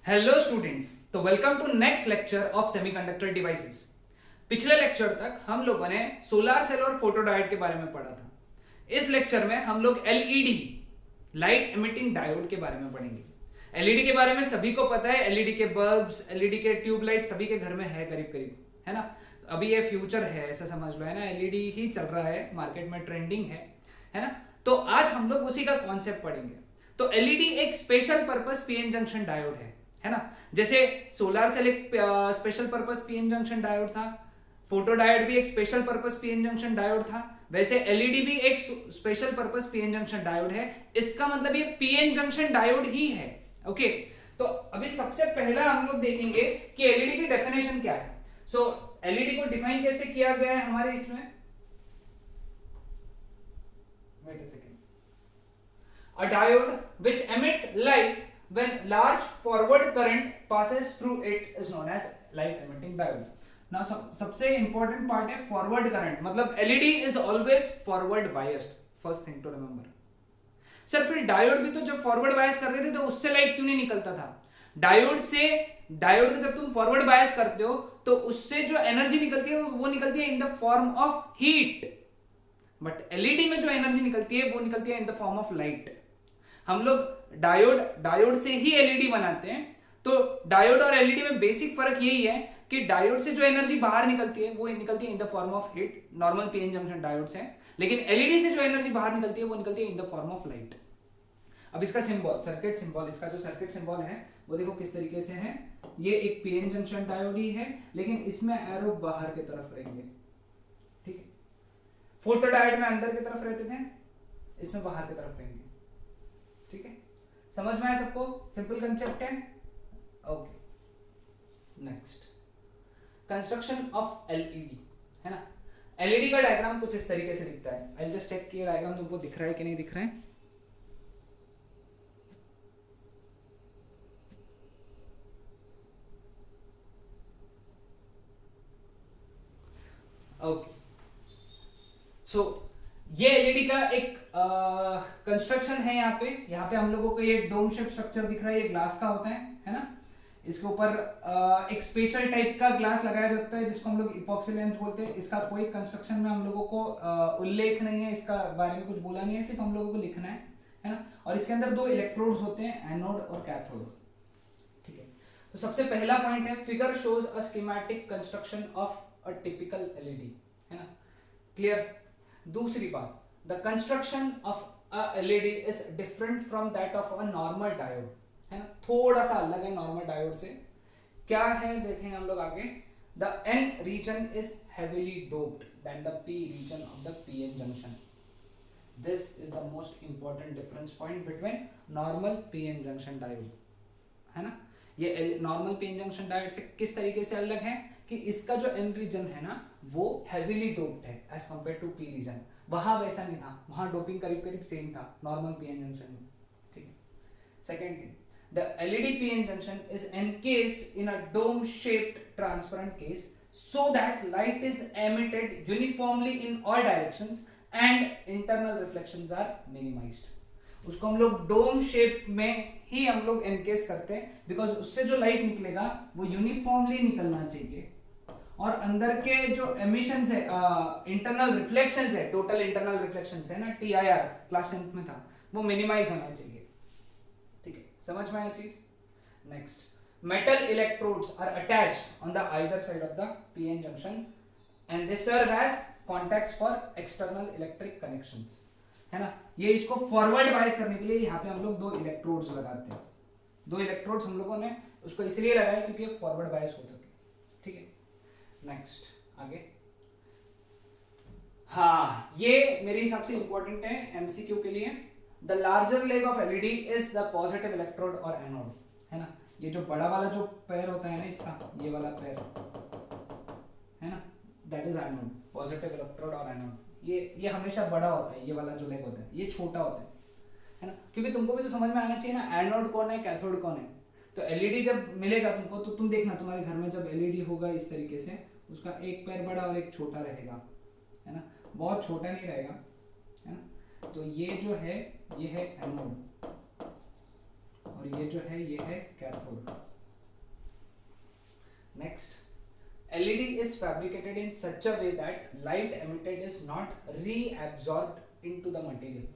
Hello students, तो welcome to next lecture of semiconductor devices. पिछले लेक्चर तक हम लोगों ने सोलर सेल और फोटोडायोड के बारे में पढ़ा था। इस लेक्चर में हम लोग एलईडी लाइट एमिटिंग डायोड के बारे में पढ़ेंगे। एलईडी के बारे में सभी को पता है, एलईडी के बल्ब्स, एलईडी के ट्यूबलाइट सभी के घर में है करीब करीब, है ना। अभी ये फ्यूचर है ऐसा समझ लो, है ना। एलईडी ही चल रहा है, मार्केट में ट्रेंडिंग है ना। तो आज हम लोग उसी का कॉन्सेप्ट पढ़ेंगे। तो एलईडी एक special purpose PN junction diode है ना। जैसे सोलर सेल एक special purpose PN junction diode था, फोटो डायोड भी एक special purpose PN junction diode था, वैसे एलईडी भी एक special purpose PN junction diode है। इसका मतलब ये पीएन जंक्शन डायोड ही है। ओके, तो अभी सबसे पहला हम लोग देखेंगे कि एलईडी की डेफिनेशन क्या है। सो एलईडी को डिफाइन कैसे किया गया है हमारे इसमें। Wait a second. A diode which emits light when large forward current passes through it is known as light emitting diode. Now सबसे important part है forward current, मतलब LED is always forward biased. First thing to remember. Sir फिर diode भी तो जब forward bias कर रहे थे तो उससे लाइट क्यों नहीं निकलता था? डायोड को जब तुम फॉरवर्ड बायस करते हो तो उससे जो एनर्जी निकलती है वो निकलती है इन the form of heat, but LED में जो एनर्जी निकलती है वो निकलती है इन द फॉर्म ऑफ लाइट। हम लोग डायोड से ही एलईडी बनाते हैं। तो डायोड और एलईडी में बेसिक फर्क यही है कि डायोड से जो एनर्जी बाहर निकलती है वो निकलती है इन the form of heat, normal PN junction diode से। लेकिन एलईडी से जो एनर्जी बाहर निकलती है वो निकलती है इन द फॉर्म ऑफ लाइट। अब इसका सिंबल, सर्किट सिंबल, इसका जो सर्किट सिंबल है वो देखो किस तरीके से है। ये एक पीएन जंक्शन डायोड ही है, लेकिन इसमें एरो बाहर की तरफ रहेंगे, ठीक है। फोटो डायोड में अंदर की तरफ रहते थे, इसमें बाहर की तरफ रहेंगे, ठीक है। समझ में आया सबको? सिंपल कंसेप्ट है। Okay, next construction of LED, है ना। एलईडी का डायग्राम कुछ इस तरीके से दिखता है। आई जस्ट चेक कि ये डायग्राम तुमको दिख रहा है कि नहीं दिख रहा है। ओके, सो ये एलईडी का एक कंस्ट्रक्शन है। यहाँ पे हम लोगों को ये डोम शेप स्ट्रक्चर दिख रहा है, ये ग्लास का होता है ना। इसके ऊपर एक स्पेशल टाइप का ग्लास लगाया जाता है जिसको हम लोग इपॉक्सी लेंस बोलते हैं। इसका कोई कंस्ट्रक्शन में हम लोगों को उल्लेख नहीं है, इसका बारे में कुछ बोला नहीं है, सिर्फ हम लोगों को लिखना है ना। और इसके अंदर दो इलेक्ट्रोड्स होते हैं, एनोड और कैथोड, ठीक है। तो सबसे पहला पॉइंट है, figure shows a schematic construction of a typical LED, है ना। क्लियर? दूसरी बात, the construction of a LED is different from that of a normal diode, है ना। थोड़ा सा अलग है नॉर्मल डायोड से। क्या है देखेंगे हम लोग आगे। The N region is heavily doped then the P region of the PN junction. This is the most important difference point between normal PN junction diode, है ना। ये नॉर्मल पीएन जंक्शन डायोड से किस तरीके से अलग है कि इसका जो एन रीजन है ना वो हेवीली डोप्ड है as compare to P region. वहां वैसा नहीं था, वहां डोपिंग करीब करीब सेम था नॉर्मल पीएन जंक्शन में, ठीक है। Second thing, the LED PN junction is encased in a dome shaped transparent case so that light is emitted uniformly in all directions and internal reflections are minimized. उसको हम लोग dome shape में ही हम लोग एनकेस करते हैं बिकॉज उससे जो लाइट निकलेगा वो यूनिफॉर्मली निकलना चाहिए और अंदर के जो एमिशंस है, इंटरनल रिफ्लेक्शंस है, टोटल इंटरनल रिफ्लेक्शंस है ना, TIR क्लास 10th में था, वो मिनिमाइज होना चाहिए, ठीक है। समझ में आया चीज? Next, metal electrodes are attached on the either side of the PN junction and they serve as contacts for external electric connections, है ना। ये इसको फॉरवर्ड बायस करने के लिए यहाँ पे हम लोग दो इलेक्ट्रोड्स लगाते हैं। दो इलेक्ट्रोड्स हम लोगों ने उसको इसलिए लगाया क्योंकि ये फॉरवर्ड बायस हो सके, ठीक है। नेक्स्ट आगे, हाँ ये मेरे हिसाब से इंपॉर्टेंट है एमसीक्यू के लिए। The larger leg of LED is the positive electrode और एनोड, है ना। ये जो बड़ा वाला जो पैर होता है ना इसका, ये वाला पैर है ना, that is anode, positive electrode और एनोड। ये हमेशा बड़ा होता है, ये वाला जो लेग होता है ये छोटा होता है ना। क्योंकि तुमको भी तो समझ में आना चाहिए ना एनोड कौन है, कैथोड कौन है। तो एलईडी जब मिलेगा तुमको तो तुम देखना तुम्हारे घर में जब एलईडी होगा इस तरीके से, उसका एक पैर बड़ा और एक छोटा रहेगा, है ना। बहुत छोटा नहीं रहेगा, है ना। तो ये जो है ये है एनोड और ये जो है ये है cathode, next, LED is fabricated in such a way that light emitted is not reabsorbed into the material.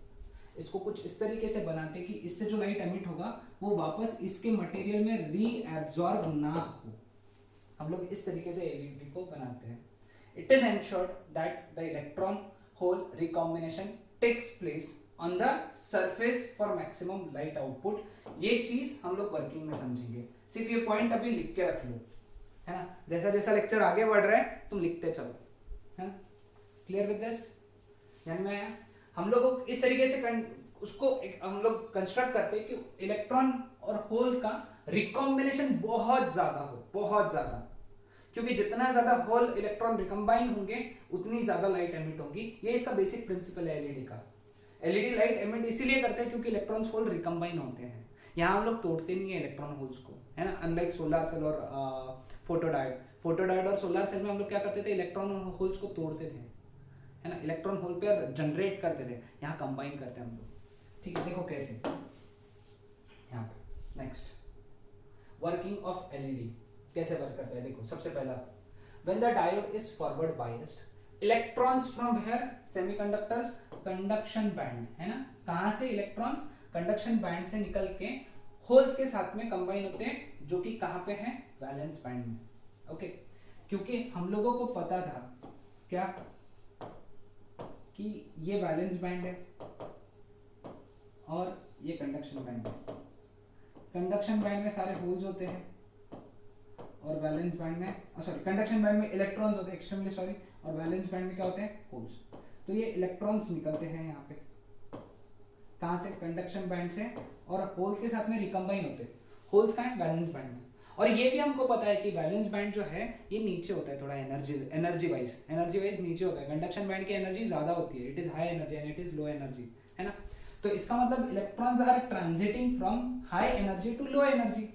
इसको कुछ इस तरीके से बनाते कि इससे जो लाइट एमिट होगा वो वापस इसके मटेरियल में रीएब्सॉर्ब ना हो। हम लोग इस तरीके से LED को बनाते हैं। It is ensured that the electron hole recombination takes place on the surface for maximum light output। ये चीज हम लोग वर्किंग में समझेंगे। सिर्फ ये पॉइंट अभी लिख के रख लो, है ना। जैसा जैसा लेक्चर आगे बढ़ रहा है तुम लिखते चलो, है ना। Clear with this? ध्यान में आया? हम लोग इस तरीके से उसको हम लोग कंस्ट्रक्ट करते हैं कि इलेक्ट्रॉन और होल का रिकॉम्बिनेशन बहुत ज्यादा हो, बहुत ज्यादा, क्योंकि जितना ज्यादा होल इलेक्ट्रॉन रिकम्बाइन होंगे उतनी ज्यादा लाइट एमिट होगी। ये इसका बेसिक प्रिंसिपल है एलईडी का। एलईडी लाइट एमिट इसीलिए करते हैं क्योंकि इलेक्ट्रॉन्स होल रिकम्बाइन होते हैं। यहाँ हम लोग तोड़ते नहीं है इलेक्ट्रॉन होल्स को, है ना, अनलाइक सोलर सेल और फोटोडायोड और सोलर सेल में हम लोग क्या करते थे, इलेक्ट्रॉन होल्स को तोड़ते थे, है ना, इलेक्ट्रॉन होल पे जनरेट करते थे। यहाँ कंबाइन करते हैं हम लोग, ठीक है। देखो कैसे यहाँ पे। नेक्स्ट, वर्किंग ऑफ एलईडी कैसे वर्क करता है देखो। सबसे पहला, when the diode is forward biased, electrons from here semiconductors conduction band, है ना, कहां से इलेक्ट्रॉन्स कंडक्शन बैंड से निकल के होल्स के साथ में कंबाइन होते हैं, जो कि कहां पे है, वैलेंस बैंड में। ओके, क्योंकि हम लोगों को पता था क्या कि ये वैलेंस बैंड है और ये कंडक्शन बैंड है। कंडक्शन बैंड में सारे होल्स होते हैं और वैलेंस बैंड में सॉरी कंडक्शन बैंड में इलेक्ट्रॉन्स होते हैं, एक्सट्रीमली सॉरी, और वैलेंस बैंड में क्या होते हैं, होल्स। तो ये इलेक्ट्रॉन्स निकलते हैं यहाँ पे, कहां से, कंडक्शन बैंड से, और होल्स के साथ में रिकम्बाइन होते हैं। होल्स कहाँ है, वैलेंस बैंड में। और ये भी हमको पता है कि वैलेंस बैंड जो है ये नीचे होता है, थोड़ा एनर्जी वाइज नीचे होता है। कंडक्शन बैंड की एनर्जी ज्यादा होती है, it is high energy and it is low energy, है ना। तो इसका मतलब electrons are transiting from high energy to low energy.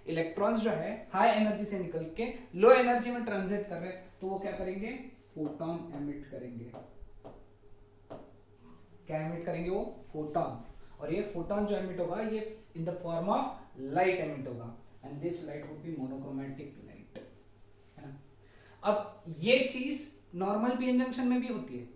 Electrons जो है हाई एनर्जी से निकल के लो एनर्जी में ट्रांजिट कर रहे हैं, तो वो क्या करेंगे, फोटोन एमिट करेंगे। क्या एमिट करेंगे, वो फोटोन। और ये फोटोन जो एमिट होगा ये in the form of light emit होगा, and this light would be monochromatic light, है ना। अब ये चीज नॉर्मल पीएन जंक्शन में भी होती है,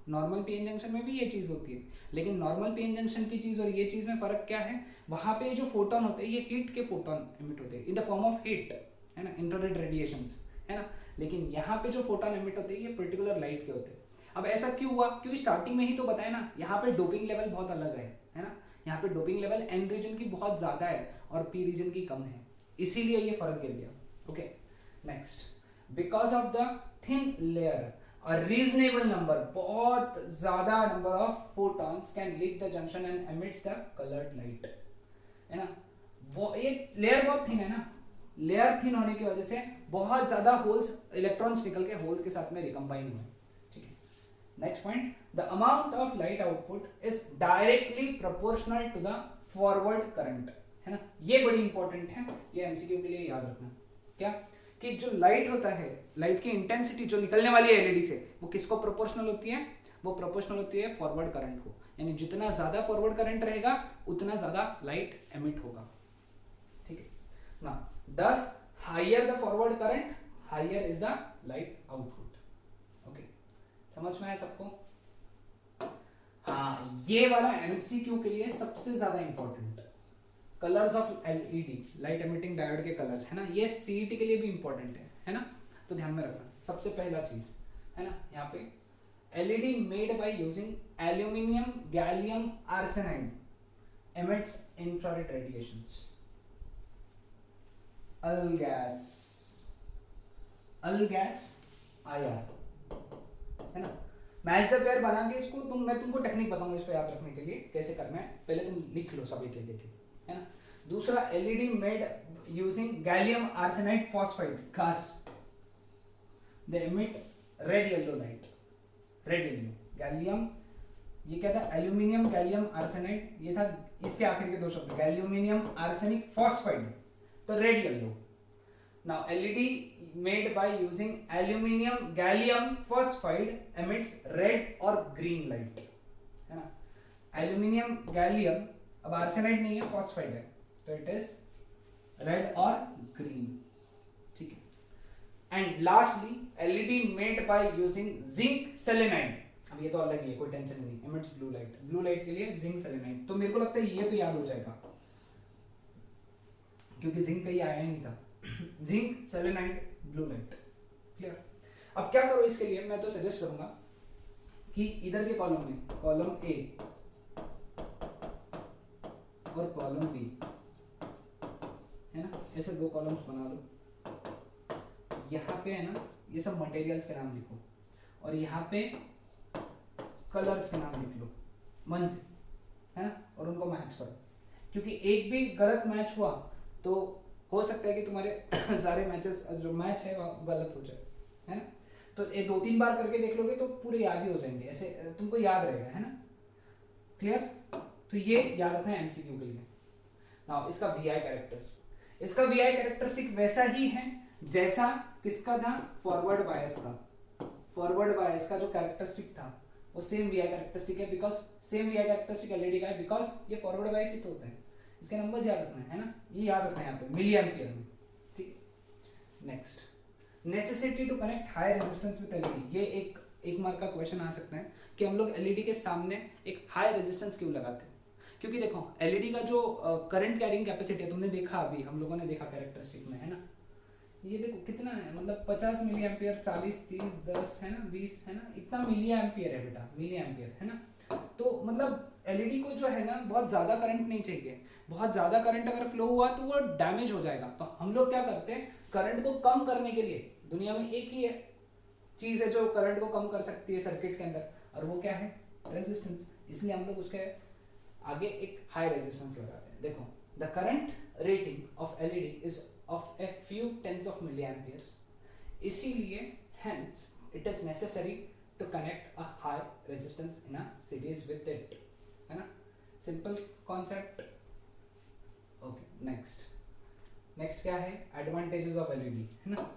नॉर्मल पीएन जंक्शन में भी ये चीज होती है, लेकिन नॉर्मल पीएन जंक्शन की चीज और ये चीज में फर्क क्या है, वहां पे जो फोटोन होते हैं ये हीट के फोटोन एमिट होते हैं इन द फॉर्म ऑफ हीट, है ना, इंफ्रारेड रेडिएशंस, है ना। लेकिन यहाँ पे जो फोटोन एमिट होते हैं ये पर्टिकुलर लाइट के होते हैं। अब ऐसा क्यों हुआ, क्योंकि स्टार्टिंग में ही तो बताया ना, यहाँ पे डोपिंग लेवल बहुत अलग है ना। यहाँ पे डोपिंग लेवल एन रीजन की बहुत ज्यादा है और पी रीजन की कम है, इसीलिए ये फर्क गिर गया। Okay, next, because of the thin layer a reasonable number, बहुत ज्यादा number of photons can leave the junction and emits the colored light, है ना। वो ये लेयर बहुत थिन है ना, लेयर थिन होने की वजह से बहुत ज्यादा होल्स, इलेक्ट्रॉन्स निकल के होल के साथ में रिकम्बाइन हुए, ठीक है। Next point, the amount of light output is directly proportional to the forward current, है ना। ये बड़ी इंपॉर्टेंट है, ये एमसीक्यू के लिए याद रखना। क्या कि जो लाइट होता है, लाइट की इंटेंसिटी जो निकलने वाली है एलईडी से, वो किसको प्रोपोर्शनल होती है, वो प्रोपोर्शनल होती है फॉरवर्ड करंट को। यानी जितना ज्यादा फॉरवर्ड करंट रहेगा उतना ज्यादा लाइट एमिट होगा, ठीक है ना। Thus higher the forward current, higher is the light output. Okay, समझ में आया सबको? हाँ, ये वाला एमसीक्यू के लिए सबसे ज्यादा important, colours of LED, light emitting diode के कलर्स, है ना। ये सीईटी के लिए भी इंपॉर्टेंट है ना, तो ध्यान में रखना। सबसे पहला चीज है ना, यहाँ पे LED made by using aluminium gallium arsenide emits infrared radiations. AlGaAs IR, है ना। मैच द पेयर बना के इसको मैं तुमको टेक्निक बताऊंगा इसको याद रखने के लिए कैसे करना है, पहले तुम लिख लो सब एक एक, है ना। दूसरा, LED made using gallium arsenide phosphide, gasp, दे emit red yellow light, red yellow. Gallium, ये क्या था, एल्यूमिनियम गैलियम आर्सेनाइड, ये था इसके आखिर के दो शब्द, गैल्यूमिनियम आर्सेनिक फॉस्फाइड, तो red yellow. Now LED made by using aluminium gallium phosphide emits red और ग्रीन लाइट, है ना। एल्यूमिनियम गैलियम, अब आर्सेनाइड नहीं है, फॉस्फाइड है, तो इट इज रेड और ग्रीन, ठीक है। And lastly LED made by using zinc selenide. अब ये तो अलग ही है, कोई टेंशन नहीं, emits blue light, blue light के लिए जिंक सेलेनाइड। तो मेरे को लगता है ये तो याद हो जाएगा क्योंकि जिंक कहीं आया ही नहीं था। Zinc selenide blue light, clear. अब क्या करो इसके लिए, मैं तो सजेस्ट करूंगा कि इधर के कॉलम में कॉलम ए और कॉलम बी है ना, ऐसे दो कॉलम्स बना लो। यहाँ पे है ना ये सब मटेरियल्स के नाम लिखो और यहाँ पे कलर्स के नाम लिख लो मन से, है ना, और उनको मैच करो, क्योंकि एक भी गलत मैच हुआ तो हो सकता है कि तुम्हारे सारे मैचेस जो मैच है वो गलत हो जाए, है ना। तो ये 2-3 बार करके देख लोगे तो पूरे याद ही हो जाएंगे, ऐसे तुमको याद रहेगा, है ना, क्लियर। तो ये याद रखना है एमसीक्यू के लिए। नाउ इसका वीआई कैरेक्टरिस्टिक, इसका वीआई कैरेक्टरिस्टिक वैसा ही है जैसा किसका था, फॉरवर्ड बायस का। फॉरवर्ड बायस का जो कैरेक्टरिस्टिक था वो सेम वीआई कैरेक्टरिस्टिक है, because same VI characteristic LED का है, बिकॉज ये फॉरवर्ड बायस ही तो होता है। इसके नंबर्स याद रखना है ना, ये याद रखना है यहाँ पे मिली एम्पियर में, ठीक। Next, necessity to connect high resistance with LED. ये एक मार्क का क्वेश्चन आ सकता है कि हम लोग एलईडी के सामने एक हाई रेजिस्टेंस क्यों लगाते हैं। क्योंकि देखो एलईडी का जो करंट कैरिंग कैपेसिटी है, तुमने देखा अभी हम लोगों ने देखा कैरेक्टरिस्टिक में, है ना, ये देखो कितना है, मतलब 50 मिली एम्पियर, 40, 30, 10 है ना, 20 है ना, इतना मिली एम्पियर है बेटा, मिली एम्पियर, है ना। तो मतलब एलईडी को जो है ना बहुत ज्यादा करंट नहीं चाहिए, बहुत ज्यादा करंट अगर फ्लो हुआ तो वो डैमेज हो जाएगा। तो हम लोग क्या करते हैं, करंट को कम करने के लिए, दुनिया में एक ही है चीज है जो करंट को कम कर सकती है सर्किट के अंदर, और वो क्या है, रेजिस्टेंस। इसलिए हम लोग उसके आगे एक हाई रेजिस्टेंस लगाते हैं। देखो the current rating of LED is of a few tens of milli amperes, इसीलिए hence it is necessary to connect a high resistance in a series with it, है ना, सिंपल कॉन्सेप्ट। ओके, नेक्स्ट क्या है, advantages of LED, है ना।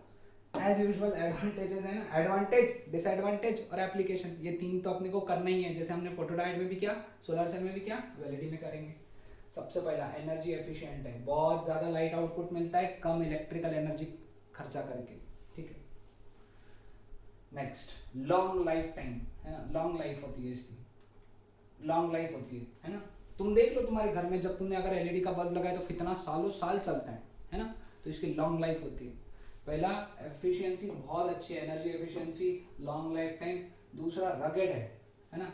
As usual advantages है ना, advantage, disadvantage और एप्लीकेशन, ये तीन तो अपने को करना ही है, जैसे हमने फोटोडायोड में भी किया, सोलर सेल में भी किया, एलईडी में करेंगे। सबसे पहला एनर्जी एफिशिएंट है, बहुत ज्यादा लाइट आउटपुट मिलता है कम इलेक्ट्रिकल एनर्जी खर्चा करके, ठीक है। नेक्स्ट, लॉन्ग लाइफ टाइम, है ना, लॉन्ग लाइफ होती है इसकी, लॉन्ग लाइफ होती है ना। तुम देख लो तुम्हारे घर में जब तुमने अगर एलईडी का बल्ब लगाया तो कितना सालों साल चलता है ना, तो इसकी लॉन्ग लाइफ होती है। पहला एफिशिएंसी बहुत अच्छी है, energy efficiency, long life time. दूसरा रगेड है ना,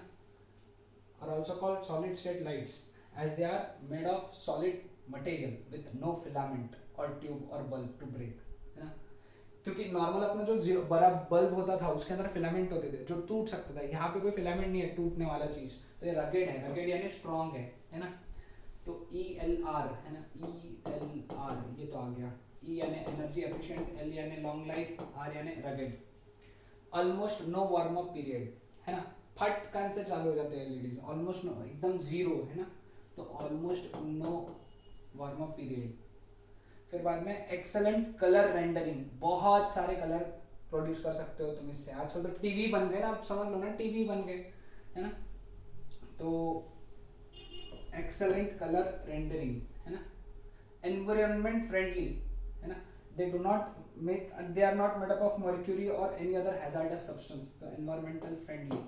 और also called solid state lights as they are made of solid material with no filament or tube or bulb to break, है ना। क्योंकि नॉर्मल अपना जो बड़ा बल्ब होता था उसके अंदर फिलामेंट होते थे जो टूट सकता था, यहाँ पे कोई फिलामेंट नहीं है टूटने वाला चीज, तो ये रगेड है, रगेड यानी स्ट्रॉन्ग है ना। तो ELR है ना, ELR ये तो आ गया, E यानी एनर्जी एफिशिएंट, L यानी लॉन्ग लाइफ, R यानी rugged. Almost no warm up period, है ना, फटकन से चालू हो जाते हैं एलईडीज, ऑलमोस्ट नो, एकदम जीरो, है ना, तो almost no warm up period. फिर बाद में एक्सेलेंट कलर रेंडरिंग, बहुत सारे कलर प्रोड्यूस कर सकते हो तुम इससे। आजकल तो टीवी बन गए ना, आप समझ लो ना, टीवी बन गए, है ना। तो एक्सेलेंट कलर रेंडरिंग, है ना। एनवायरनमेंट फ्रेंडली, है ना, they do not make, they are not made up of mercury or any other hazardous substance, तो environmental friendly.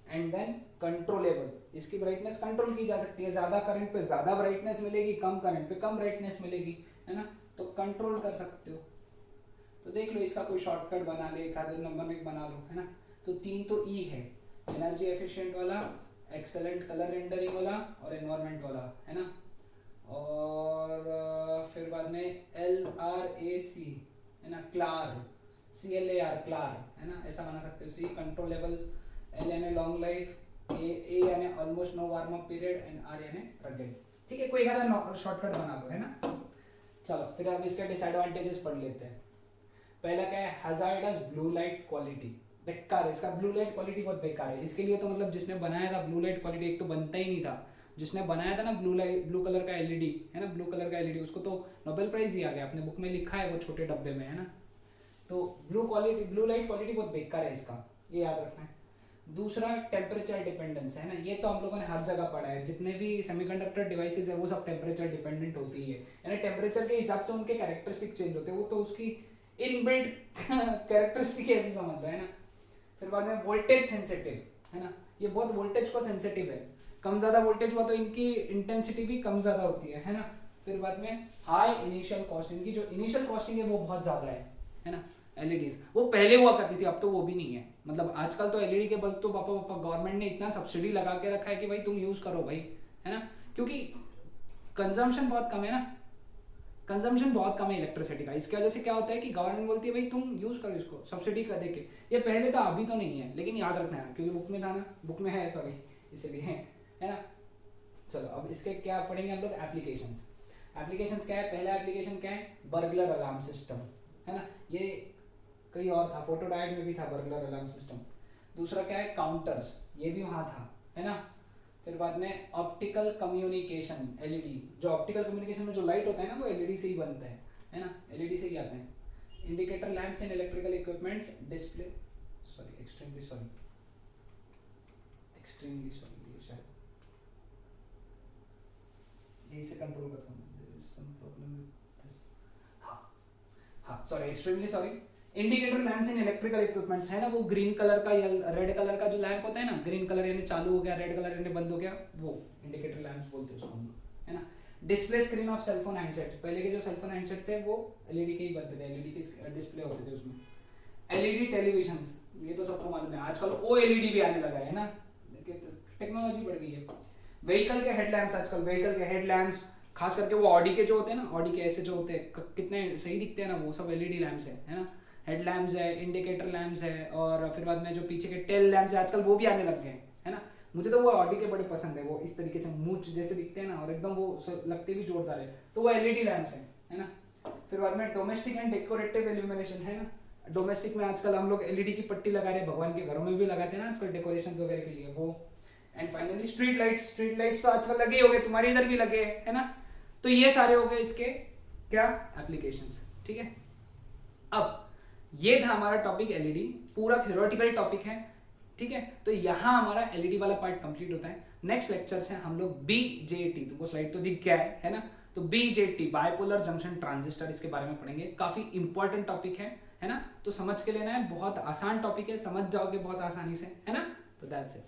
And then controllable, इसकी ब्राइटनेस कंट्रोल की जा सकती है, ज्यादा करंट पे ज्यादा ब्राइटनेस मिलेगी, कम करंट पे कम ब्राइटनेस मिलेगी, है ना, तो कंट्रोल कर सकते हो। तो देख लो इसका कोई शॉर्टकट बना ले, एक आधे नंबर में बना लो, है ना। तो तीन तो ई है, एनर्जी एफिशिएंट वाला, एक्सेलेंट कलर रेंडरिंग वाला और एनवायरनमेंट वाला, है ना। और फिर बाद में LRAC, है ना, क्लार, CLAR क्लार, है ना, ऐसा बना सकते हो। सी कंट्रोलेबल, L यानी लॉन्ग लाइफ, A यानी almost no warm up period and R यानी रगेड, ठीक है। कोई एक आधा शॉर्टकट बना लो, है ना। चलो फिर अब इसके डिसएडवांटेजेस पढ़ लेते हैं। पहला क्या है, हैजार्डस ब्लू लाइट क्वालिटी, बेकार है इसका, ब्लू लाइट क्वालिटी बहुत बेकार है। इसके लिए तो मतलब जिसने बनाया था ब्लू लाइट क्वालिटी, एक तो बनता ही नहीं था, जिसने बनाया था ना ब्लू कलर का एलईडी, है ना, ब्लू कलर का एलईडी, उसको तो नोबेल प्राइज दिया गया, अपने बुक में लिखा है वो छोटे डब्बे में, है ना। तो ब्लू लाइट क्वालिटी बहुत बेकार है इसका, ये याद रखना है। दूसरा टेम्परेचर डिपेंडेंस, है ना, ये तो हम लोगों ने हर जगह पढ़ा है, जितने भी सेमीकंडक्टर डिवाइसेस है वो सब टेम्परेचर डिपेंडेंट होती है, यानी टेम्परेचर के हिसाब से उनके कैरेक्टरिस्टिक चेंज होते हैं, वो तो उसकी इनबिल्ट कैरेक्टरिस्टिक ऐसे समझ लो, है ना। फिर बाद में वोल्टेज सेंसिटिव, है ना, ये बहुत वोल्टेज को सेंसिटिव है, कम ज्यादा वोल्टेज हुआ तो इनकी इंटेंसिटी भी कम ज्यादा होती है ना। फिर बाद में हाई इनिशियल कॉस्ट, इनकी जो इनिशियल कॉस्टिंग है वो बहुत ज्यादा है ना। एलईडीज वो पहले हुआ करती थी, अब तो वो भी नहीं है, मतलब आजकल तो एलईडी के बल्ब तो पापा गवर्नमेंट ने इतना सब्सिडी लगा के रखा है कि भाई तुम यूज करो भाई, है ना, क्योंकि कंजम्पशन बहुत कम है ना, कंजम्पशन बहुत कम है इलेक्ट्रिसिटी का। इसकी वजह से क्या होता है कि गवर्नमेंट बोलती है भाई तुम यूज करो इसको सब्सिडी कर देके। ये पहले था, अभी तो नहीं है, लेकिन याद रखना है क्योंकि बुक में था ना, बुक में है सॉरी, इसीलिए है ना। चलो अब इसके क्या पढ़ेंगे हम लोग, एप्लीकेशंस। एप्लीकेशंस क्या है, पहला एप्लीकेशन क्या है, बर्गलर अलार्म सिस्टम, है ना, ये कहीं और था, फोटो डायट में भी था बर्गलर अलार्म सिस्टम। दूसरा क्या है, काउंटर्स, ये भी वहां था, है ना। फिर बाद में ऑप्टिकल कम्युनिकेशन, एलईडी, जो ऑप्टिकल कम्युनिकेशन में जो लाइट होता है ना वो एलईडी से ही बनता है ना, एलईडी से ही आते हैं। Indicator lamps and electrical equipments, display, sorry extremely sorry, ये शायद यही से कंट्रोल करता हूँ, there is some problem with this, हाँ sorry extremely sorry. Indicator lamps in electrical equipments, है ना, वो ग्रीन कलर का या रेड कलर का जो लैंप होता है ना, ग्रीन कलर यानी चालू हो गया, रेड कलर यानी बंद हो गया, वो इंडिकेटर लैंप्स बोलते हैं उसको हम लोग, है ना। Display screen of cellphone handset, पहले के जो सेलफोन हैंडसेट थे वो एलईडी के ही बनते थे, एलईडी के डिस्प्ले होते थे उसमें। एलईडी टेलीविजन्स, ये तो सबको मालूम है, आजकल ओएलईडी भी आने लगा है ना, टेक्नोलॉजी बढ़ गई है। व्हीकल के हेडलैम्प्स, आजकल व्हीकल के हेडलैम्प्स खास करके वो ऑडी के जो होते हैं ना, ऑडी के ऐसे जो होते हैं कितने सही दिखते हैं ना, वो सब एलईडी लैंप्स है ना। हेडलैम्प्स है, इंडिकेटर लैंप्स है, और फिर बाद में जो पीछे के टेल लैंप्स है आजकल वो भी आने लग गए हैं, है ना। मुझे तो वो ऑडी के बड़े पसंद है, वो इस तरीके से मूंछ जैसे दिखते हैं ना, और एकदम वो लगते भी जोरदार है, तो वो एलईडी लैंप्स है ना। फिर बाद में डोमेस्टिक एंड डेकोरेटिव इल्यूमिनेशन, है ना। डोमेस्टिक में आजकल हम लोग एलईडी की पट्टी लगा रहे हैं, भगवान के घरों में भी लगाते हैं ना आजकल डेकोरेशन वगैरह के लिए वो। And finally street lights, street lights तो आजकल लगे ही हो गए, तुम्हारे इधर भी लगे है ना। तो ये सारे हो गए इसके क्या एप्लीकेशंस, ठीक है। अब ये था हमारा टॉपिक एलईडी, पूरा थ्योरेटिकल टॉपिक है, ठीक है। तो यहाँ हमारा एलईडी वाला पार्ट कंप्लीट होता है। नेक्स्ट लेक्चर से हम लोग बीजेटी, तुमको स्लाइड तो दिख गया है ना, तो बीजेटी बाइपोलर जंक्शन ट्रांजिस्टर, इसके बारे में पढ़ेंगे, काफी इंपॉर्टेंट टॉपिक है ना, तो समझ के लेना है, बहुत आसान टॉपिक है, समझ जाओगे बहुत आसानी से, है ना। तो दैट्स इट।